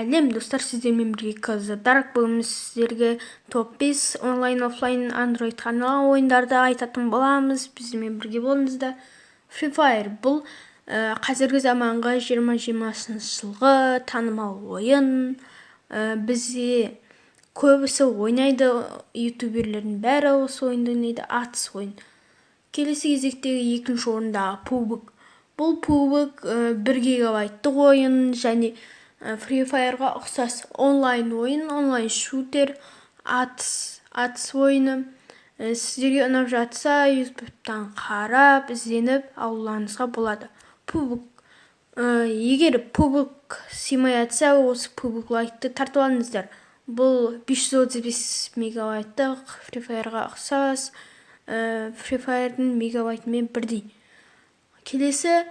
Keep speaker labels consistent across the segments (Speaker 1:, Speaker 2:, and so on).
Speaker 1: Сәлем достар, сіздермен бірге Казадарк. Бүгін сіздерге топ 5 онлайн-офлайн Android канал ойындарды айтатын боламыз. Бізбен бірге болыңыздар. Free Fire бұл қазіргі заманғы 2020 жылғы танымал ойын. Бізде көбісі ойнайды, ютуберлердің бәрі осы ойынды ойнайды, атыс ойын. Келесі кезектегі екінші орындағы PUBG. Бұл PUBG 1 гигабайттық ойын және Free Fire'ға ұқсас онлайн ойын, онлайн шутер, атыс ойыны. Сіздерге ұнап жатса, YouTube'тан қарап, ізденіп алуларыңызға болады. PUBG. Егер PUBG сыймай жатса, осы PUBG Lite'ты тартып алыңыздар. Бұл 535 мегабайттық Free Fire'ға ұқсас, Free Fire'дың мегабайтымен бірдей. Келесі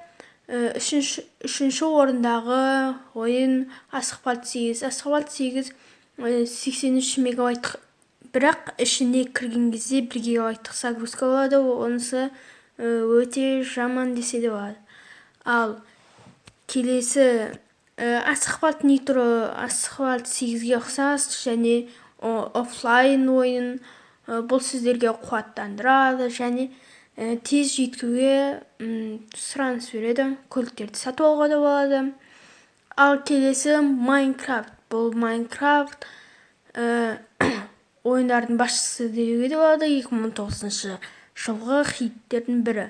Speaker 1: үшінші орындағы ойын Asphalt 8. Asphalt 8 83 мегабайттық, бірақ ішіне кірген кезде 1 гигабайттық загрузка болады, онысы өте жаман десе де болады. Ал келесі Asphalt Nitro, Asphalt 8-ге ұқсас және офлайн ойын. Бұл сіздерге қуаттандырады және тез жеткіге сұраныс береді, көліктерді сатып алуға да болады. Ал келесі Minecraft. Бұл Minecraft ойындардың басшысы деуге де болады, 2019 жылғы хиттердің бірі.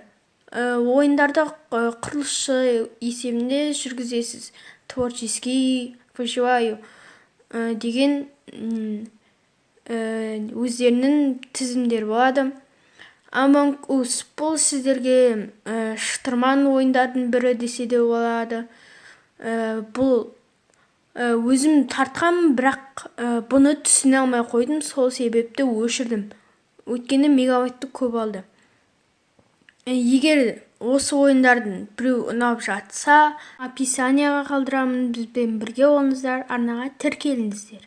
Speaker 1: Ойындарды құрылысшы есебінде жүргізесіз. Творческий, выживаю деген өздерінің тізімдері болады. Among Us бұл сіздерге шытырман ойындардың бірі десе де болады. Бұл өзім тартқам, бірақ бұны түсіне алмай қойдым, сол себепті өшірдім. Өйткені мегабайтты көп алды. Егер осы ойындардың біреу ұнап жатса, описанияға қалдырамын, бізбен бірге болыңыздар, арнаға тіркеліңіздер.